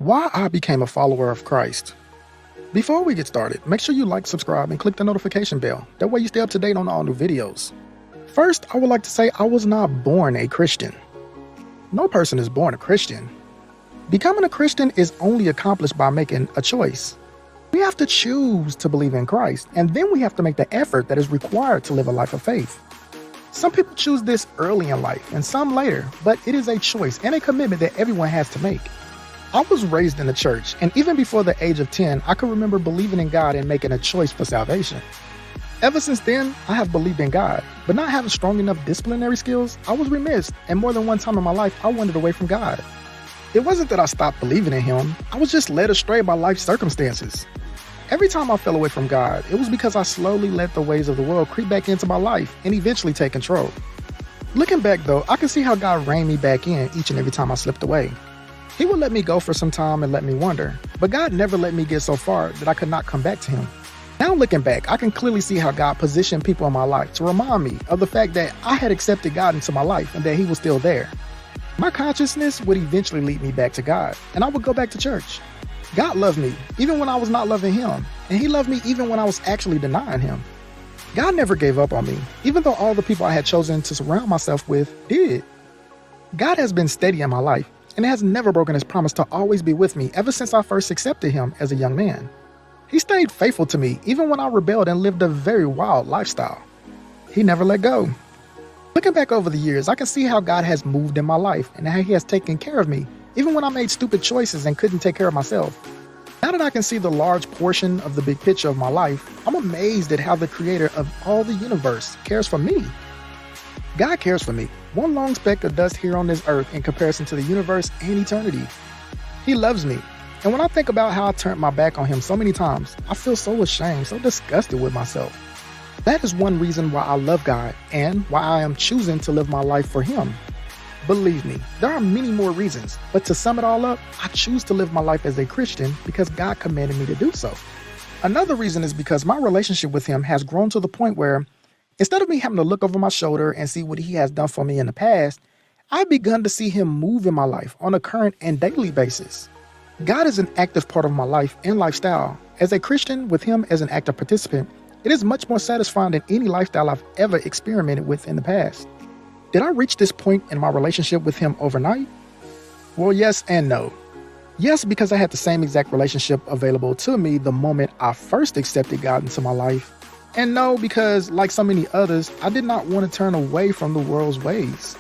Why I became a follower of Christ. Before we get started, make sure you like, subscribe, and click the notification bell. That way you stay up to date on all new videos. First, I would like to say I was not born a Christian. No person is born a Christian. Becoming a Christian is only accomplished by making a choice. We have to choose to believe in Christ, and then we have to make the effort that is required to live a life of faith. Some people choose this early in life, and some later, but it is a choice and a commitment that everyone has to make. I was raised in the church, and even before the age of 10, I could remember believing in God and making a choice for salvation. Ever since then, I have believed in God, but not having strong enough disciplinary skills, I was remiss, and more than one time in my life, I wandered away from God. It wasn't that I stopped believing in Him, I was just led astray by life circumstances. Every time I fell away from God, it was because I slowly let the ways of the world creep back into my life and eventually take control. Looking back though, I can see how God reined me back in each and every time I slipped away. He would let me go for some time and let me wander, but God never let me get so far that I could not come back to Him. Now looking back, I can clearly see how God positioned people in my life to remind me of the fact that I had accepted God into my life and that He was still there. My consciousness would eventually lead me back to God, and I would go back to church. God loved me, even when I was not loving Him, and He loved me even when I was actually denying Him. God never gave up on me, even though all the people I had chosen to surround myself with did. God has been steady in my life, and has never broken His promise to always be with me ever since I first accepted Him as a young man. He stayed faithful to me even when I rebelled and lived a very wild lifestyle. He never let go. Looking back over the years, I can see how God has moved in my life and how He has taken care of me even when I made stupid choices and couldn't take care of myself. Now that I can see the large portion of the big picture of my life, I'm amazed at how the creator of all the universe cares for me. God cares for me, one long speck of dust here on this earth in comparison to the universe and eternity. He loves me, and when I think about how I turned my back on Him so many times, I feel so ashamed, so disgusted with myself. That is one reason why I love God and why I am choosing to live my life for Him. Believe me, there are many more reasons, but to sum it all up, I choose to live my life as a Christian because God commanded me to do so. Another reason is because my relationship with Him has grown to the point where, instead of me having to look over my shoulder and see what He has done for me in the past, I've begun to see Him move in my life on a current and daily basis. God is an active part of my life and lifestyle. As a Christian with Him as an active participant, it is much more satisfying than any lifestyle I've ever experimented with in the past. Did I reach this point in my relationship with Him overnight? Well, yes and no. Yes, because I had the same exact relationship available to me the moment I first accepted God into my life. And no, because like so many others, I did not want to turn away from the world's ways.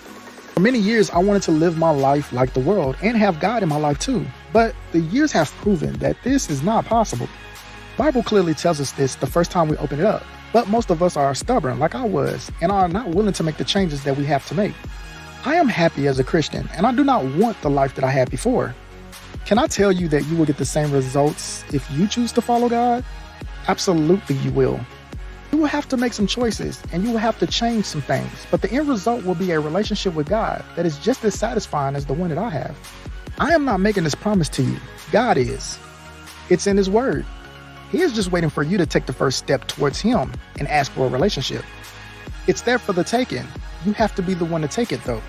For many years, I wanted to live my life like the world and have God in my life too. But the years have proven that this is not possible. The Bible clearly tells us this the first time we open it up. But most of us are stubborn like I was and are not willing to make the changes that we have to make. I am happy as a Christian and I do not want the life that I had before. Can I tell you that you will get the same results if you choose to follow God? Absolutely you will. You will have to make some choices and you will have to change some things, but the end result will be a relationship with God that is just as satisfying as the one that I have. I am not making this promise to you. God is. It's in His Word. He is just waiting for you to take the first step towards Him and ask for a relationship. It's there for the taking. You have to be the one to take it though.